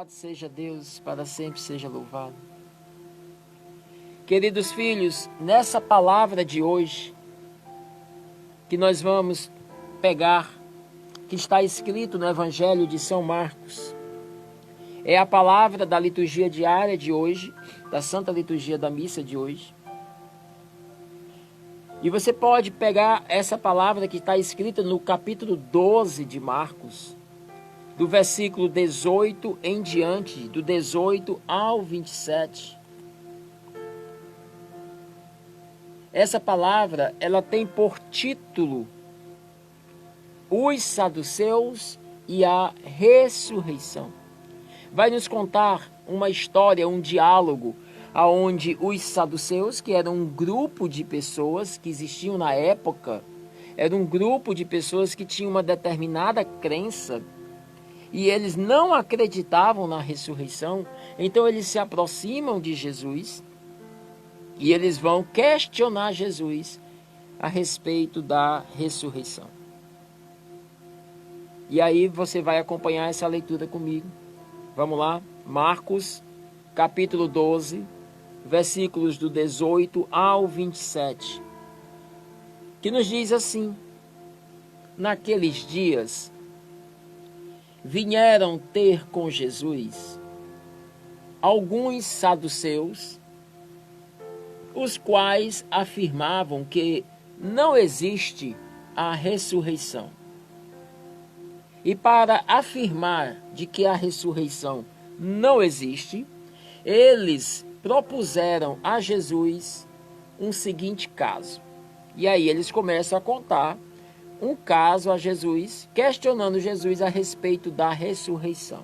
Louvado seja Deus, para sempre seja louvado. Queridos filhos, nessa palavra de hoje, que nós vamos pegar, que está escrito no Evangelho de São Marcos, é a palavra da liturgia diária de hoje, da Santa Liturgia da Missa de hoje. E você pode pegar essa palavra que está escrita no capítulo 12 de Marcos, do versículo 18 em diante, do 18 ao 27. Essa palavra, ela tem por título Os Saduceus e a Ressurreição. Vai nos contar uma história, um diálogo, onde os saduceus, que eram um grupo de pessoas que existiam na época, era um grupo de pessoas que tinham uma determinada crença, e eles não acreditavam na ressurreição. Então eles se aproximam de Jesus e eles vão questionar Jesus a respeito da ressurreição. E aí você vai acompanhar essa leitura comigo. Vamos lá, Marcos, capítulo 12, versículos do 18 ao 27, que nos diz assim: naqueles dias vieram ter com Jesus alguns saduceus, os quais afirmavam que não existe a ressurreição. E para afirmar de que a ressurreição não existe, eles propuseram a Jesus um seguinte caso. E aí eles começam a contar um caso a Jesus, questionando Jesus a respeito da ressurreição.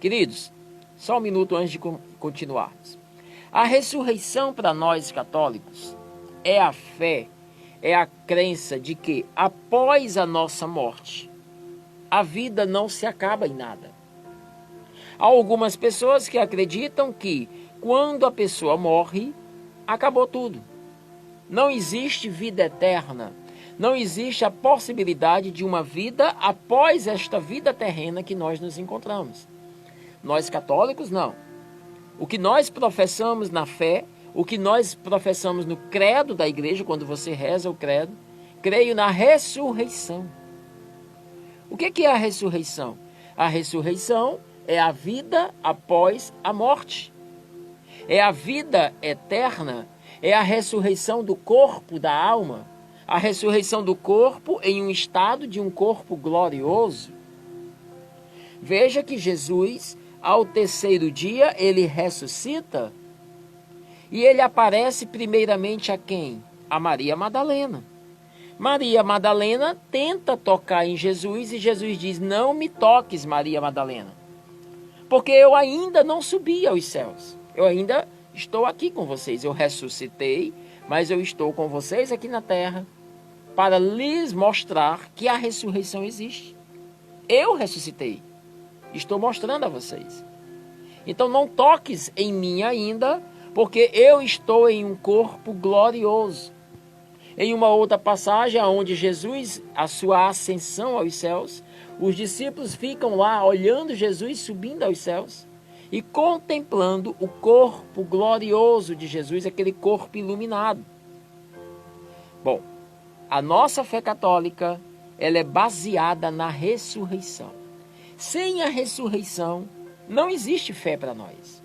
Queridos, só um minuto antes de continuarmos. A ressurreição para nós católicos é a fé, é a crença de que após a nossa morte, a vida não se acaba em nada. Há algumas pessoas que acreditam que quando a pessoa morre, acabou tudo. Não existe vida eterna. Não existe a possibilidade de uma vida após esta vida terrena que nós nos encontramos. Nós católicos, não. O que nós professamos na fé, o que nós professamos no credo da igreja, quando você reza o credo, creio na ressurreição. O que é a ressurreição? A ressurreição é a vida após a morte. É a vida eterna, é a ressurreição do corpo, da alma. A ressurreição do corpo em um estado de um corpo glorioso. Veja que Jesus, ao terceiro dia, ele ressuscita e ele aparece primeiramente a quem? A Maria Madalena. Maria Madalena tenta tocar em Jesus e Jesus diz: não me toques, Maria Madalena, porque eu ainda não subi aos céus. Eu ainda estou aqui com vocês. Eu ressuscitei, mas eu estou com vocês aqui na terra, para lhes mostrar que a ressurreição existe. Eu ressuscitei. Estou mostrando a vocês. Então não toques em mim ainda, porque eu estou em um corpo glorioso. Em uma outra passagem, onde Jesus, a sua ascensão aos céus, os discípulos ficam lá olhando Jesus subindo aos céus e contemplando o corpo glorioso de Jesus, aquele corpo iluminado. Bom, a nossa fé católica, ela é baseada na ressurreição. Sem a ressurreição, não existe fé para nós.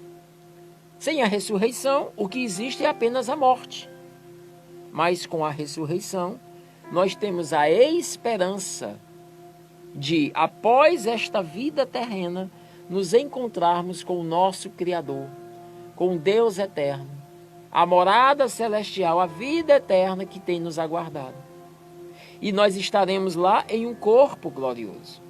Sem a ressurreição, o que existe é apenas a morte. Mas com a ressurreição, nós temos a esperança de, após esta vida terrena, nos encontrarmos com o nosso Criador, com Deus eterno, a morada celestial, a vida eterna que tem nos aguardado. E nós estaremos lá em um corpo glorioso.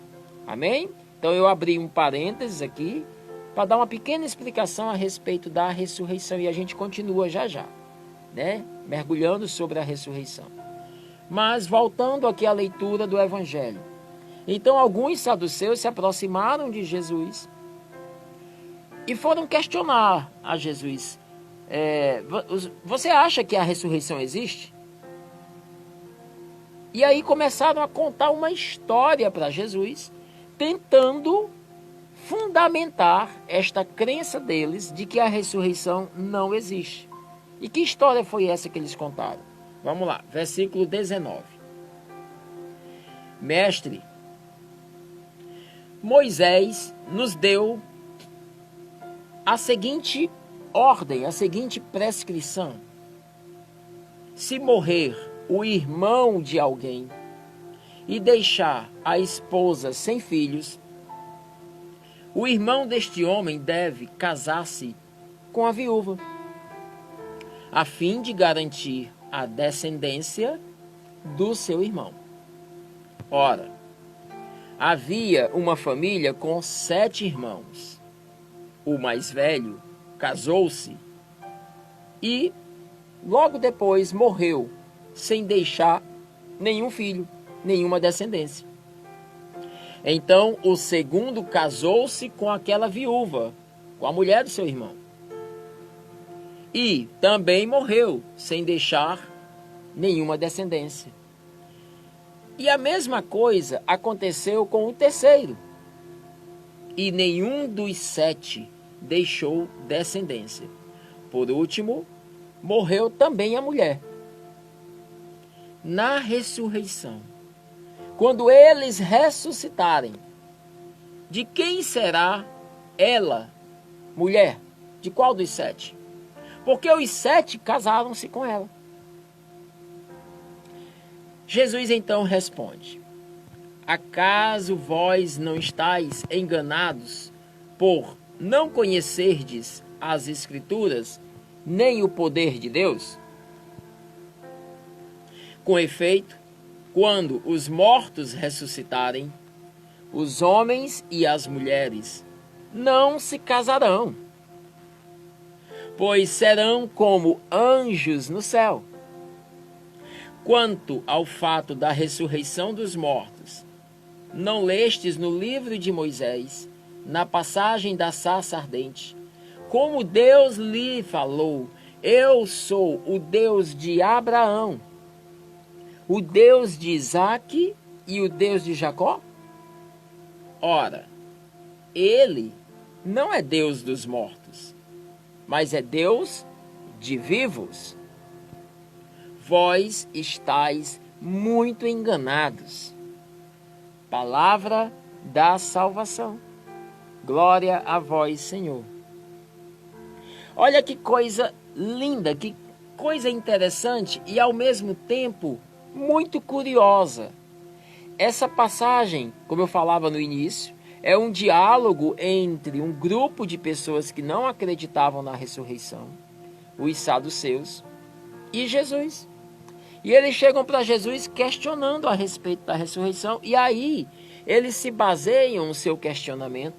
Amém? Então eu abri um parênteses aqui para dar uma pequena explicação a respeito da ressurreição e a gente continua já já, né? Mergulhando sobre a ressurreição. Mas voltando aqui à leitura do Evangelho. Então alguns saduceus se aproximaram de Jesus e foram questionar a Jesus. Você acha que a ressurreição existe? E aí começaram a contar uma história para Jesus, tentando fundamentar esta crença deles de que a ressurreição não existe. E que história foi essa que eles contaram? Vamos lá, versículo 19. Mestre, Moisés nos deu a seguinte ordem, a seguinte prescrição: se morrer o irmão de alguém e deixar a esposa sem filhos, o irmão deste homem deve casar-se com a viúva, a fim de garantir a descendência do seu irmão. Ora, havia uma família com 7 irmãos. O mais velho casou-se e logo depois morreu, sem deixar nenhum filho, nenhuma descendência. Então o segundo casou-se com aquela viúva, com a mulher do seu irmão. E também morreu, sem deixar nenhuma descendência. E a mesma coisa aconteceu com o terceiro. E nenhum dos 7 deixou descendência. Por último, morreu também a mulher. Na ressurreição, quando eles ressuscitarem, de quem será ela, mulher? De qual dos 7? Porque os 7 casaram-se com ela. Jesus então responde: acaso vós não estáis enganados por não conhecerdes as Escrituras, nem o poder de Deus? Com efeito, quando os mortos ressuscitarem, os homens e as mulheres não se casarão, pois serão como anjos no céu. Quanto ao fato da ressurreição dos mortos, não lestes no livro de Moisés, na passagem da sarça ardente, como Deus lhe falou: eu sou o Deus de Abraão, o Deus de Isaque e o Deus de Jacó? Ora, ele não é Deus dos mortos, mas é Deus de vivos. Vós estáis muito enganados. Palavra da salvação. Glória a vós, Senhor. Olha que coisa linda, que coisa interessante e ao mesmo tempo muito curiosa. Essa passagem, como eu falava no início, é um diálogo entre um grupo de pessoas que não acreditavam na ressurreição, os saduceus, e Jesus. E eles chegam para Jesus questionando a respeito da ressurreição, e aí eles se baseiam o seu questionamento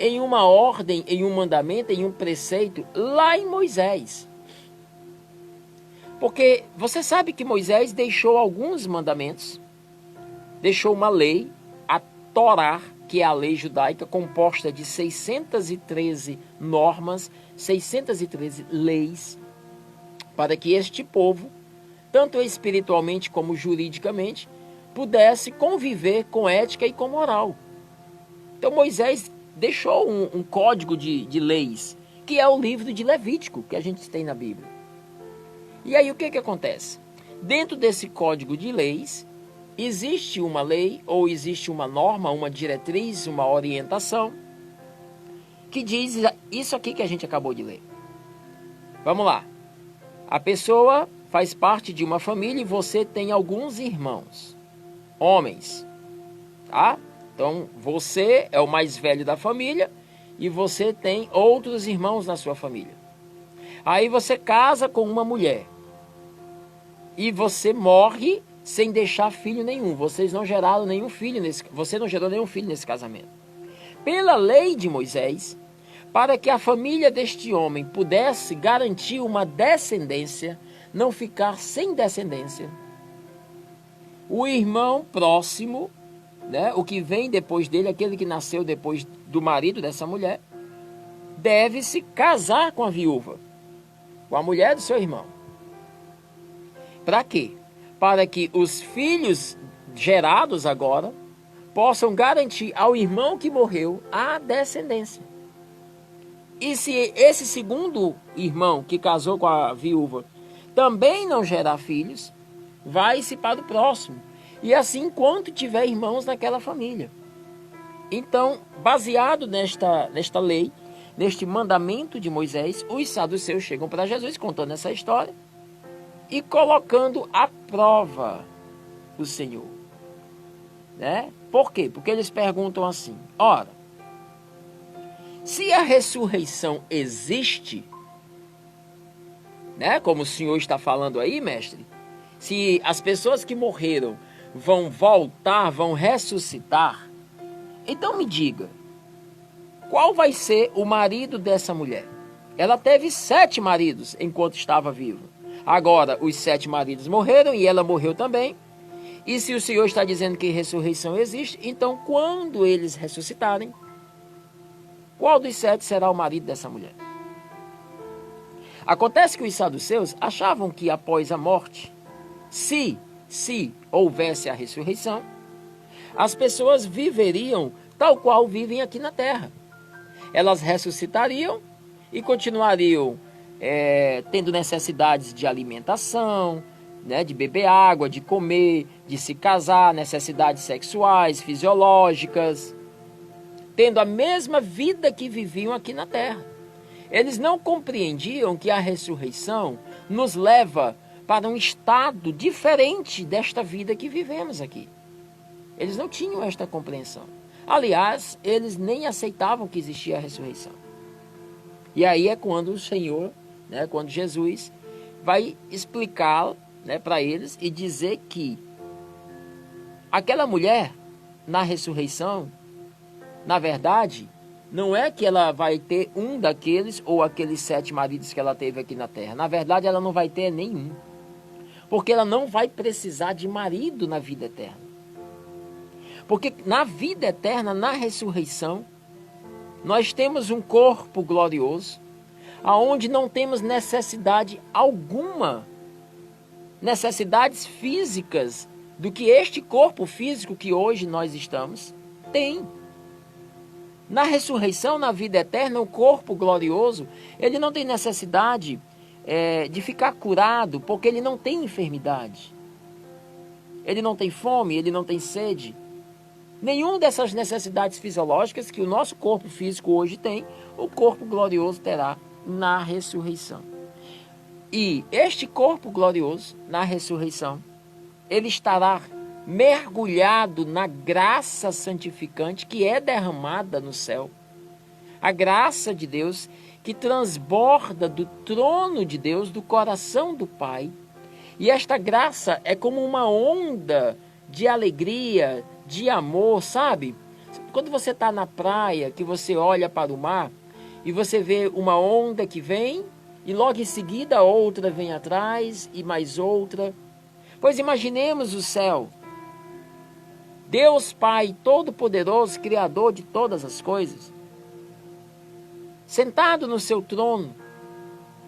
em uma ordem, em um mandamento, em um preceito lá em Moisés. Porque você sabe que Moisés deixou alguns mandamentos, deixou uma lei, a Torá, que é a lei judaica, composta de 613 normas, 613 leis, para que este povo, tanto espiritualmente como juridicamente, pudesse conviver com ética e com moral. Então Moisés deixou um código de leis, que é o livro de Levítico, que a gente tem na Bíblia. E aí o que acontece? Dentro desse código de leis, existe uma lei, ou existe uma norma, uma diretriz, uma orientação, que diz isso aqui que a gente acabou de ler. Vamos lá. A pessoa faz parte de uma família e você tem alguns irmãos, homens, tá? Então, você é o mais velho da família e você tem outros irmãos na sua família. Aí você casa com uma mulher e você morre sem deixar filho nenhum. Vocês não geraram nenhum filho você não gerou nenhum filho nesse casamento. Pela lei de Moisés, para que a família deste homem pudesse garantir uma descendência, não ficar sem descendência, o irmão próximo, né, o que vem depois dele, aquele que nasceu depois do marido dessa mulher, deve se casar com a viúva, com a mulher do seu irmão. Para quê? Para que os filhos gerados agora possam garantir ao irmão que morreu a descendência. E se esse segundo irmão que casou com a viúva também não gerar filhos, vai-se para o próximo. E assim, enquanto tiver irmãos naquela família. Então, baseado nesta lei, neste mandamento de Moisés, os saduceus chegam para Jesus contando essa história e colocando à prova o Senhor. Né? Por quê? Porque eles perguntam assim: ora, se a ressurreição existe, né, como o Senhor está falando aí, mestre, se as pessoas que morreram vão voltar, vão ressuscitar, então me diga, qual vai ser o marido dessa mulher? Ela teve 7 maridos enquanto estava viva. Agora, os 7 maridos morreram e ela morreu também. E se o Senhor está dizendo que ressurreição existe, então quando eles ressuscitarem, qual dos 7 será o marido dessa mulher? Acontece que os saduceus achavam que após a morte, se houvesse a ressurreição, as pessoas viveriam tal qual vivem aqui na terra. Elas ressuscitariam e continuariam tendo necessidades de alimentação, né, de beber água, de comer, de se casar, necessidades sexuais, fisiológicas, tendo a mesma vida que viviam aqui na terra. Eles não compreendiam que a ressurreição nos leva para um estado diferente desta vida que vivemos aqui. Eles não tinham esta compreensão. Aliás, eles nem aceitavam que existia a ressurreição. E aí é quando o Senhor, né, quando Jesus vai explicar, né, para eles e dizer que aquela mulher, na ressurreição, na verdade, não é que ela vai ter um daqueles ou aqueles 7 maridos que ela teve aqui na terra. Na verdade, ela não vai ter nenhum. Porque ela não vai precisar de marido na vida eterna. Porque na vida eterna, na ressurreição, nós temos um corpo glorioso, aonde não temos necessidade alguma, necessidades físicas, do que este corpo físico que hoje nós estamos tem. Na ressurreição, na vida eterna, o corpo glorioso, ele não tem necessidade de ficar curado, porque ele não tem enfermidade. Ele não tem fome, ele não tem sede. Nenhuma dessas necessidades fisiológicas que o nosso corpo físico hoje tem, o corpo glorioso terá na ressurreição. E este corpo glorioso, na ressurreição, ele estará mergulhado na graça santificante que é derramada no céu. A graça de Deus que transborda do trono de Deus, do coração do Pai. E esta graça é como uma onda de alegria, de amor, sabe? Quando você está na praia, que você olha para o mar e você vê uma onda que vem e logo em seguida outra vem atrás e mais outra. Pois imaginemos o céu. Deus Pai Todo-Poderoso, Criador de todas as coisas, sentado no seu trono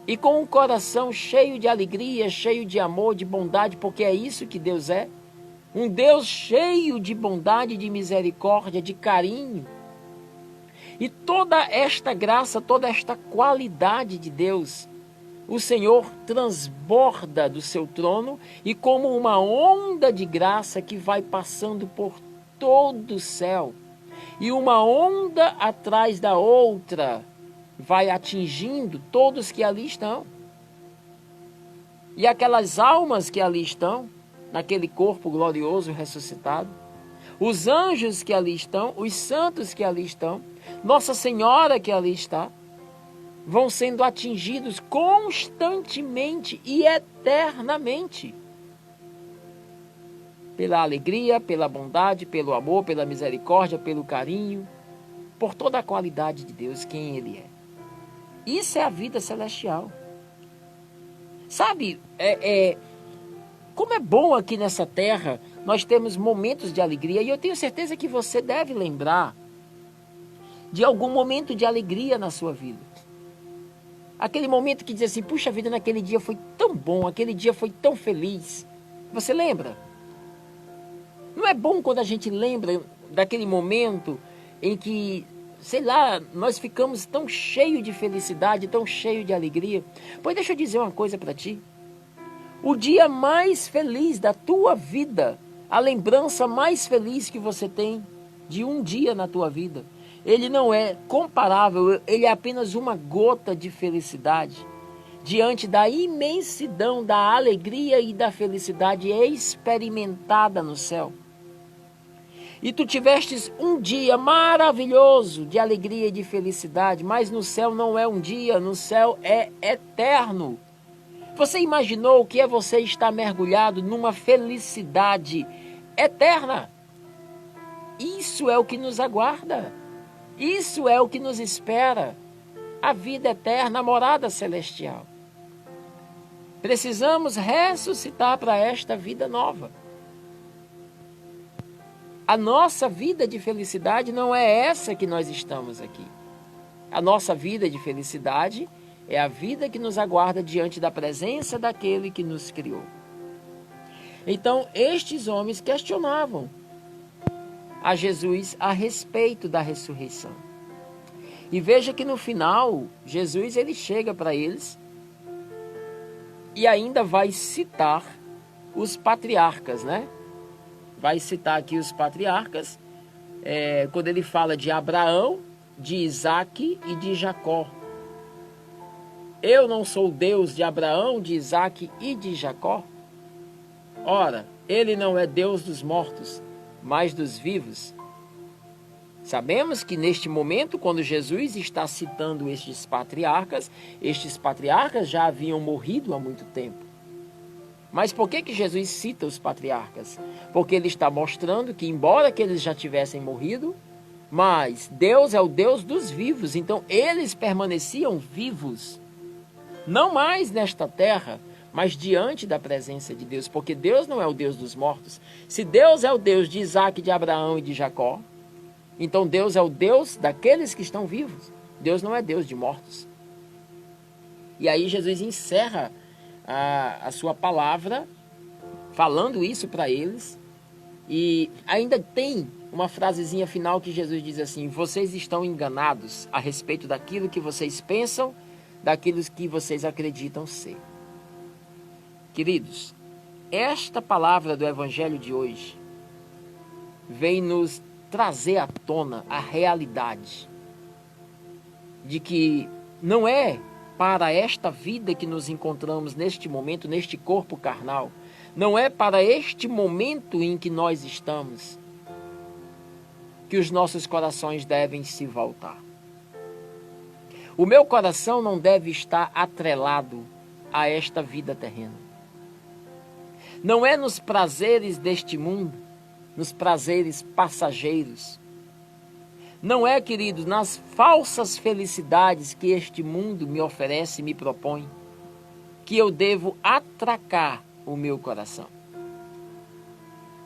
e com um coração cheio de alegria, cheio de amor, de bondade, porque é isso que Deus é. Um Deus cheio de bondade, de misericórdia, de carinho. E toda esta graça, toda esta qualidade de Deus, o Senhor transborda do seu trono e como uma onda de graça que vai passando por todo o céu. E uma onda atrás da outra vai atingindo todos que ali estão. E aquelas almas que ali estão, naquele corpo glorioso ressuscitado, os anjos que ali estão, os santos que ali estão, Nossa Senhora que ali está, vão sendo atingidos constantemente e eternamente pela alegria, pela bondade, pelo amor, pela misericórdia, pelo carinho, por toda a qualidade de Deus, quem Ele é. Isso é a vida celestial. Sabe, como é bom aqui nessa terra, nós temos momentos de alegria, e eu tenho certeza que você deve lembrar de algum momento de alegria na sua vida. Aquele momento que diz assim, puxa vida, naquele dia foi tão bom, aquele dia foi tão feliz. Você lembra? Não é bom quando a gente lembra daquele momento em que, sei lá, nós ficamos tão cheios de felicidade, tão cheios de alegria. Pois deixa eu dizer uma coisa para ti. O dia mais feliz da tua vida, a lembrança mais feliz que você tem de um dia na tua vida, ele não é comparável, ele é apenas uma gota de felicidade diante da imensidão da alegria e da felicidade experimentada no céu. E tu tivestes um dia maravilhoso de alegria e de felicidade, mas no céu não é um dia, no céu é eterno. Você imaginou o que é você estar mergulhado numa felicidade eterna? Isso é o que nos aguarda. Isso é o que nos espera. A vida eterna, a morada celestial. Precisamos ressuscitar para esta vida nova. A nossa vida de felicidade não é essa que nós estamos aqui. A nossa vida de felicidade é a vida que nos aguarda diante da presença daquele que nos criou. Então, estes homens questionavam a Jesus a respeito da ressurreição. E veja que no final, Jesus ele chega para eles e ainda vai citar os patriarcas, né? Vai citar aqui os patriarcas, quando ele fala de Abraão, de Isaque e de Jacó. Eu não sou o Deus de Abraão, de Isaque e de Jacó? Ora, ele não é Deus dos mortos, mas dos vivos. Sabemos que neste momento, quando Jesus está citando estes patriarcas já haviam morrido há muito tempo. Mas por que Jesus cita os patriarcas? Porque ele está mostrando que, embora que eles já tivessem morrido, mas Deus é o Deus dos vivos, então eles permaneciam vivos. Não mais nesta terra, mas diante da presença de Deus, porque Deus não é o Deus dos mortos. Se Deus é o Deus de Isaque, de Abraão e de Jacó, então Deus é o Deus daqueles que estão vivos. Deus não é Deus de mortos. E aí Jesus encerra a sua palavra falando isso para eles, e ainda tem uma frasezinha final que Jesus diz assim: vocês estão enganados a respeito daquilo que vocês pensam, daquilo que vocês acreditam ser. Queridos, esta palavra do Evangelho de hoje vem nos trazer à tona a realidade de que não é para esta vida que nos encontramos neste momento, neste corpo carnal, não é para este momento em que nós estamos que os nossos corações devem se voltar. O meu coração não deve estar atrelado a esta vida terrena. Não é nos prazeres deste mundo, nos prazeres passageiros. Não é, queridos, nas falsas felicidades que este mundo me oferece e me propõe, que eu devo atracar o meu coração.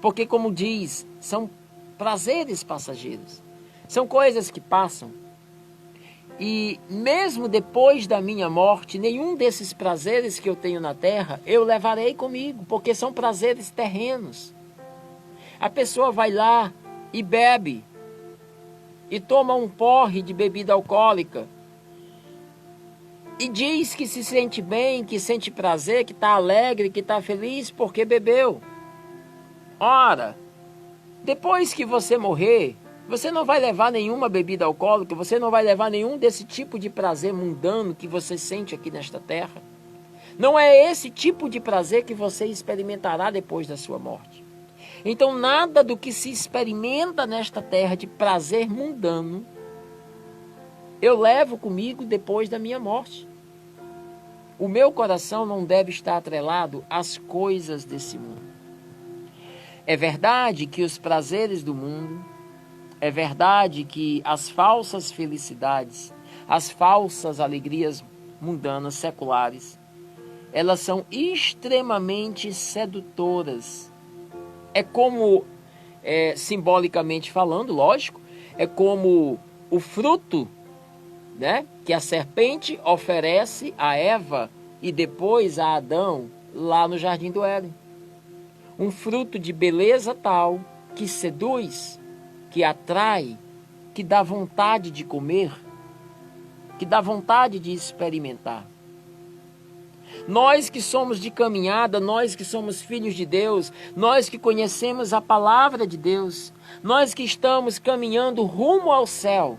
Porque, como diz, são prazeres passageiros. São coisas que passam. E mesmo depois da minha morte, nenhum desses prazeres que eu tenho na terra, eu levarei comigo, porque são prazeres terrenos. A pessoa vai lá e bebe, e toma um porre de bebida alcoólica, e diz que se sente bem, que sente prazer, que está alegre, que está feliz porque bebeu. Ora, depois que você morrer, você não vai levar nenhuma bebida alcoólica, você não vai levar nenhum desse tipo de prazer mundano que você sente aqui nesta terra. Não é esse tipo de prazer que você experimentará depois da sua morte. Então, nada do que se experimenta nesta terra de prazer mundano, eu levo comigo depois da minha morte. O meu coração não deve estar atrelado às coisas desse mundo. É verdade que os prazeres do mundo, é verdade que as falsas felicidades, as falsas alegrias mundanas, seculares, elas são extremamente sedutoras. É como, simbolicamente falando, lógico, é como o fruto, né, que a serpente oferece a Eva e depois a Adão lá no Jardim do Éden. Um fruto de beleza tal que seduz, que atrai, que dá vontade de comer, que dá vontade de experimentar. Nós que somos de caminhada, nós que somos filhos de Deus, nós que conhecemos a palavra de Deus, nós que estamos caminhando rumo ao céu,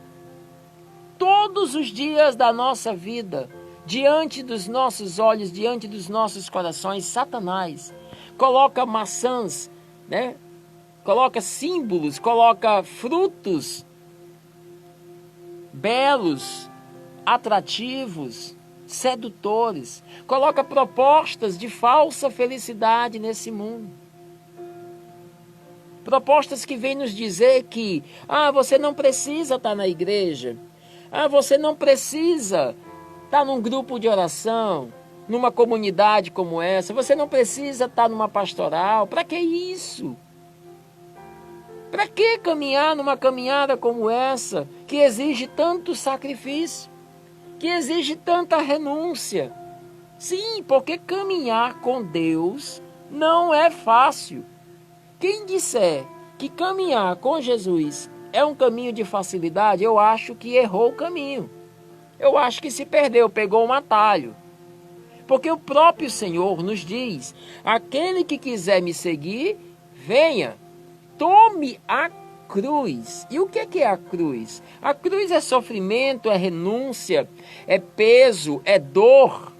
todos os dias da nossa vida, diante dos nossos olhos, diante dos nossos corações, Satanás coloca maçãs, né? Coloca símbolos, coloca frutos belos, atrativos, sedutores, coloca propostas de falsa felicidade nesse mundo. Propostas que vêm nos dizer que, você não precisa estar na igreja, você não precisa estar num grupo de oração, numa comunidade como essa, você não precisa estar numa pastoral. Para que isso? Para que caminhar numa caminhada como essa, que exige tanto sacrifício, que exige tanta renúncia? Sim, porque caminhar com Deus não é fácil. Quem disser que caminhar com Jesus é um caminho de facilidade, eu acho que errou o caminho. Eu acho que se perdeu, pegou um atalho. Porque o próprio Senhor nos diz: aquele que quiser me seguir, venha, tome a cruz. E o que é a cruz? A cruz é sofrimento, é renúncia, é peso, é dor.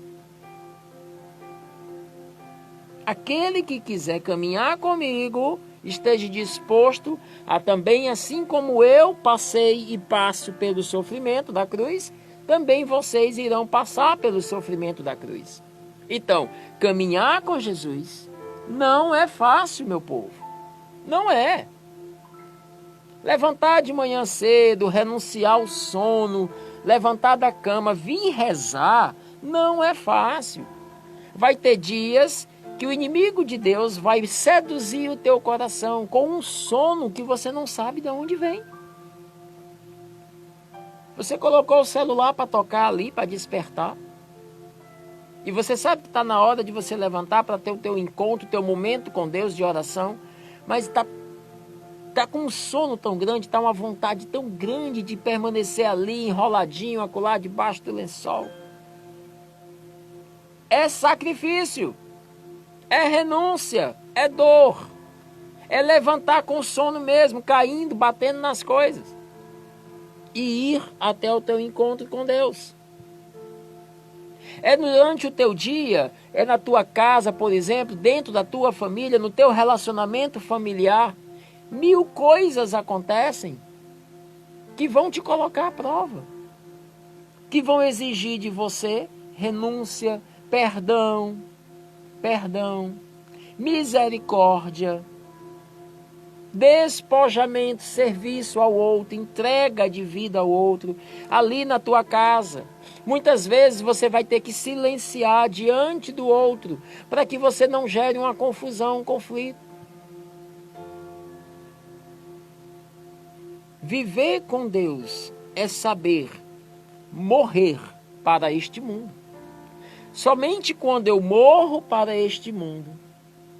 Aquele que quiser caminhar comigo, esteja disposto a também, assim como eu passei e passo pelo sofrimento da cruz, também vocês irão passar pelo sofrimento da cruz. Então, caminhar com Jesus não é fácil, meu povo. Não é. Levantar de manhã cedo, renunciar ao sono, levantar da cama, vir rezar, não é fácil. Vai ter dias que o inimigo de Deus vai seduzir o teu coração com um sono que você não sabe de onde vem. Você colocou o celular para tocar ali, para despertar. E você sabe que está na hora de você levantar para ter o teu encontro, o teu momento com Deus de oração. Mas está com um sono tão grande, está uma vontade tão grande de permanecer ali, enroladinho, acolá debaixo do lençol. É sacrifício. É renúncia, é dor, é levantar com sono mesmo, caindo, batendo nas coisas e ir até o teu encontro com Deus. É durante o teu dia, é na tua casa, por exemplo, dentro da tua família, no teu relacionamento familiar, 1000 coisas acontecem que vão te colocar à prova, que vão exigir de você renúncia, perdão, misericórdia, despojamento, serviço ao outro, entrega de vida ao outro, ali na tua casa. Muitas vezes você vai ter que silenciar diante do outro, para que você não gere uma confusão, um conflito. Viver com Deus é saber morrer para este mundo. Somente quando eu morro para este mundo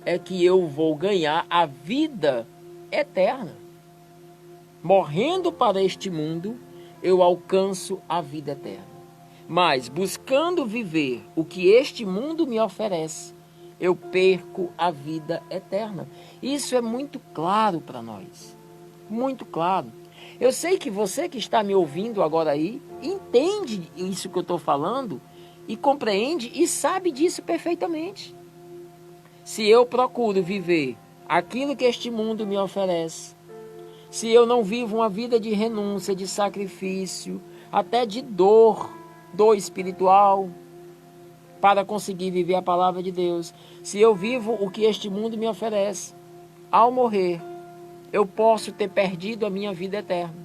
é que eu vou ganhar a vida eterna. Morrendo para este mundo, eu alcanço a vida eterna. Mas buscando viver o que este mundo me oferece, eu perco a vida eterna. Isso é muito claro para nós. Muito claro. Eu sei que você que está me ouvindo agora aí, entende isso que eu estou falando, e compreende e sabe disso perfeitamente. Se eu procuro viver aquilo que este mundo me oferece, se eu não vivo uma vida de renúncia, de sacrifício, até de dor espiritual, para conseguir viver a palavra de Deus, se eu vivo o que este mundo me oferece, ao morrer, eu posso ter perdido a minha vida eterna.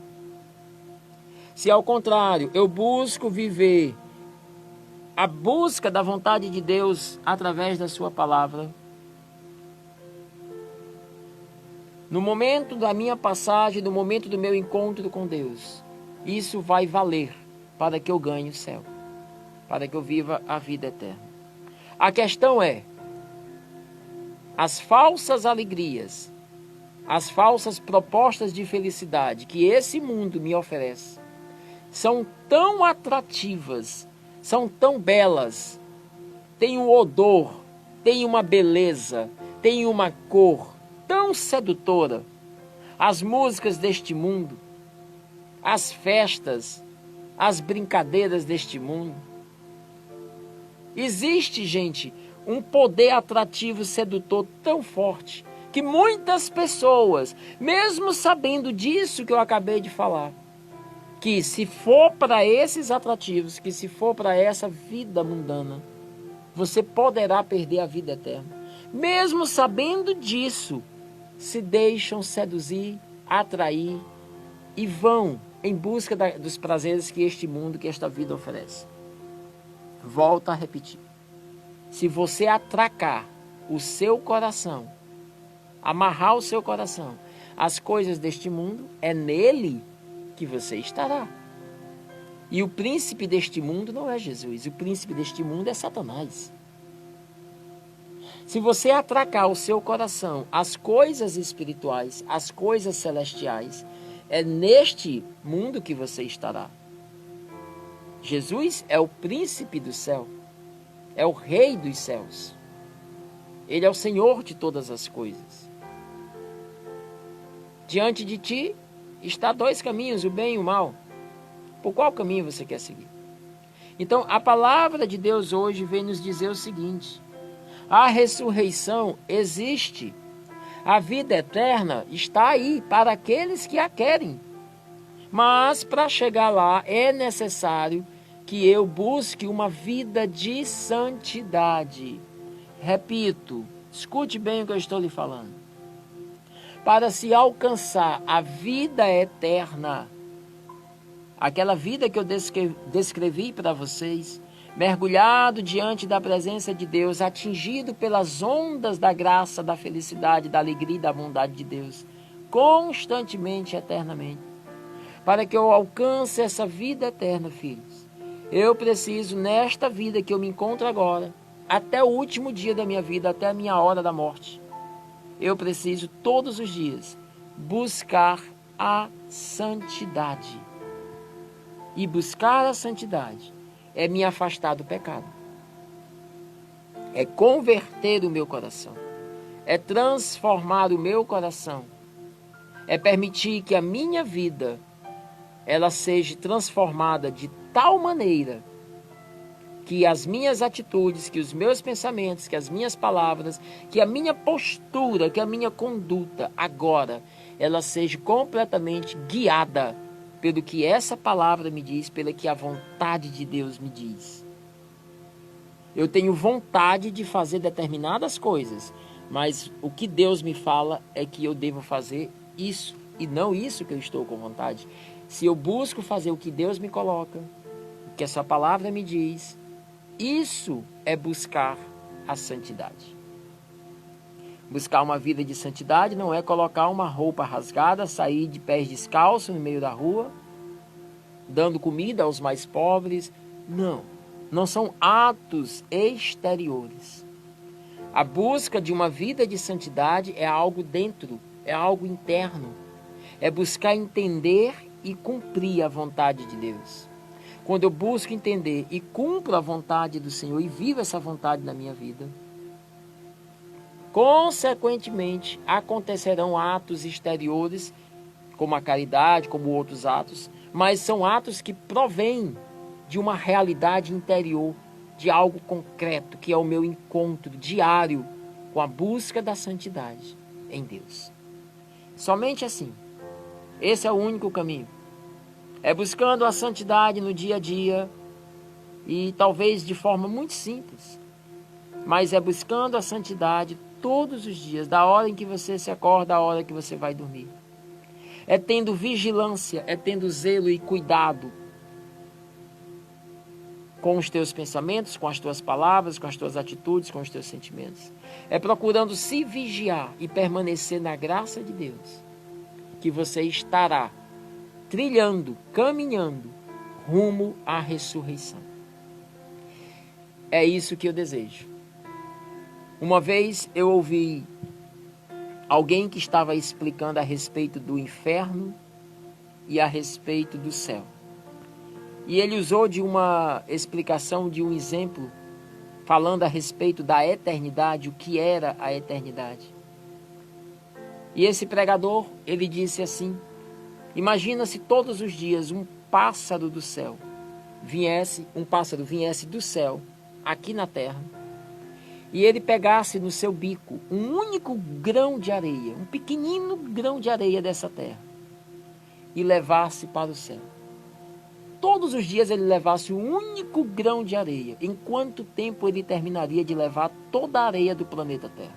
Se ao contrário, eu busco viver a busca da vontade de Deus através da sua palavra, no momento da minha passagem, no momento do meu encontro com Deus, isso vai valer para que eu ganhe o céu, para que eu viva a vida eterna. A questão é, as falsas alegrias, as falsas propostas de felicidade que esse mundo me oferece são tão atrativas, são tão belas, têm um odor, têm uma beleza, têm uma cor tão sedutora. As músicas deste mundo, as festas, as brincadeiras deste mundo. Existe, gente, um poder atrativo sedutor tão forte que muitas pessoas, mesmo sabendo disso que eu acabei de falar, que se for para esses atrativos, que se for para essa vida mundana, você poderá perder a vida eterna. Mesmo sabendo disso, se deixam seduzir, atrair e vão em busca dos prazeres que este mundo, que esta vida oferece. Volto a repetir. Se você atracar o seu coração, amarrar o seu coração às coisas deste mundo, é nele que você estará. E o príncipe deste mundo não é Jesus, o príncipe deste mundo é Satanás. Se você atracar o seu coração às coisas espirituais, às coisas celestiais, é neste mundo que você estará. Jesus é o príncipe do céu, é o rei dos céus. Ele é o Senhor de todas as coisas. Diante de ti está dois caminhos, o bem e o mal. Por qual caminho você quer seguir? Então, a palavra de Deus hoje vem nos dizer o seguinte: a ressurreição existe. A vida eterna está aí para aqueles que a querem. Mas para chegar lá é necessário que eu busque uma vida de santidade. Repito, escute bem o que eu estou lhe falando. Para se alcançar a vida eterna, aquela vida que eu descrevi para vocês, mergulhado diante da presença de Deus, atingido pelas ondas da graça, da felicidade, da alegria e da bondade de Deus, constantemente, eternamente. Para que eu alcance essa vida eterna, filhos, eu preciso, nesta vida que eu me encontro agora, até o último dia da minha vida, até a minha hora da morte, eu preciso todos os dias buscar a santidade. E buscar a santidade é me afastar do pecado, é converter o meu coração, é transformar o meu coração, é permitir que a minha vida ela seja transformada de tal maneira que as minhas atitudes, que os meus pensamentos, que as minhas palavras, que a minha postura, que a minha conduta agora, ela seja completamente guiada pelo que essa palavra me diz, pelo que a vontade de Deus me diz. Eu tenho vontade de fazer determinadas coisas, mas o que Deus me fala é que eu devo fazer isso e não isso que eu estou com vontade. Se eu busco fazer o que Deus me coloca, o que essa palavra me diz, isso é buscar a santidade. Buscar uma vida de santidade não é colocar uma roupa rasgada, sair de pés descalços no meio da rua, dando comida aos mais pobres. Não, não são atos exteriores. A busca de uma vida de santidade é algo dentro, é algo interno. É buscar entender e cumprir a vontade de Deus. Quando eu busco entender e cumpro a vontade do Senhor e vivo essa vontade na minha vida, consequentemente acontecerão atos exteriores, como a caridade, como outros atos, mas são atos que provêm de uma realidade interior, de algo concreto, que é o meu encontro diário com a busca da santidade em Deus. Somente assim. Esse é o único caminho. É buscando a santidade no dia a dia e talvez de forma muito simples, mas é buscando a santidade todos os dias, da hora em que você se acorda à hora que você vai dormir. É tendo vigilância, é tendo zelo e cuidado com os teus pensamentos, com as tuas palavras, com as tuas atitudes, com os teus sentimentos. É procurando se vigiar e permanecer na graça de Deus, que você estará trilhando, caminhando rumo à ressurreição. É isso que eu desejo. Uma vez eu ouvi alguém que estava explicando a respeito do inferno e a respeito do céu. E ele usou de uma explicação, de um exemplo, falando a respeito da eternidade, o que era a eternidade. E esse pregador, ele disse assim: imagina se todos os dias um pássaro do céu viesse do céu, aqui na terra, e ele pegasse no seu bico um único grão de areia, um pequenino grão de areia dessa terra, e levasse para o céu. Todos os dias ele levasse um único grão de areia. Em quanto tempo ele terminaria de levar toda a areia do planeta Terra?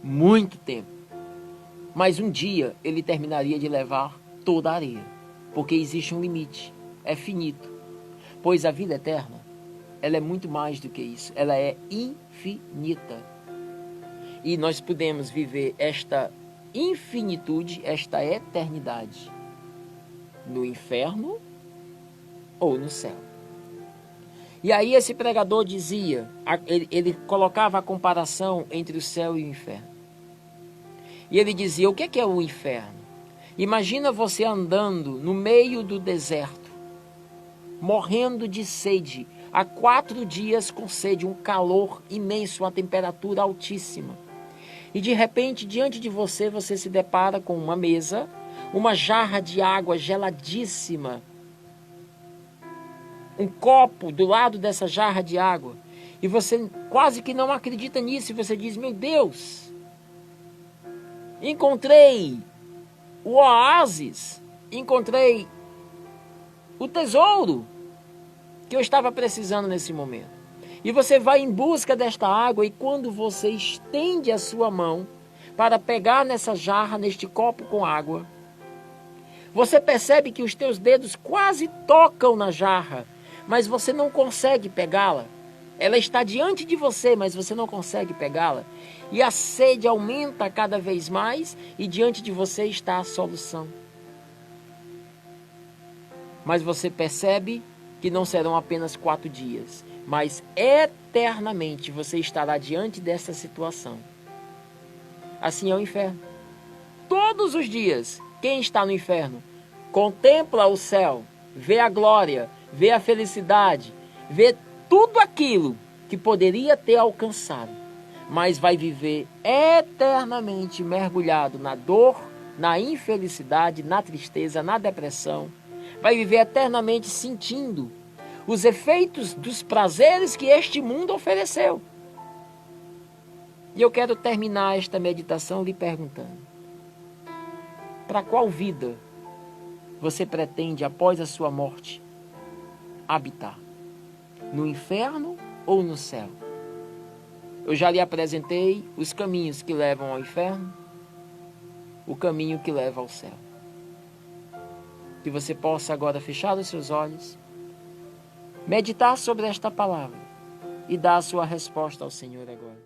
Muito tempo. Mas um dia ele terminaria de levar toda a areia, porque existe um limite, é finito. Pois a vida eterna, ela é muito mais do que isso, ela é infinita. E nós podemos viver esta infinitude, esta eternidade, no inferno ou no céu. E aí esse pregador dizia, ele colocava a comparação entre o céu e o inferno. E ele dizia: o que é o inferno? Imagina você andando no meio do deserto, morrendo de sede, há 4 dias com sede, um calor imenso, uma temperatura altíssima. E de repente, diante de você, você se depara com uma mesa, uma jarra de água geladíssima, um copo do lado dessa jarra de água, e você quase que não acredita nisso, e você diz: meu Deus, encontrei o oásis, encontrei o tesouro que eu estava precisando nesse momento. E você vai em busca desta água, e quando você estende a sua mão para pegar nessa jarra, neste copo com água, você percebe que os teus dedos quase tocam na jarra, mas você não consegue pegá-la. Ela está diante de você, mas você não consegue pegá-la. E a sede aumenta cada vez mais, e diante de você está a solução. Mas você percebe que não serão apenas 4 dias, mas eternamente você estará diante dessa situação. Assim é o inferno. Todos os dias, quem está no inferno contempla o céu, vê a glória, vê a felicidade, vê tudo aquilo que poderia ter alcançado, mas vai viver eternamente mergulhado na dor, na infelicidade, na tristeza, na depressão. Vai viver eternamente sentindo os efeitos dos prazeres que este mundo ofereceu. E eu quero terminar esta meditação lhe perguntando: para qual vida você pretende, após a sua morte, habitar? No inferno ou no céu? Eu já lhe apresentei os caminhos que levam ao inferno, o caminho que leva ao céu. Que você possa agora fechar os seus olhos, meditar sobre esta palavra e dar a sua resposta ao Senhor agora.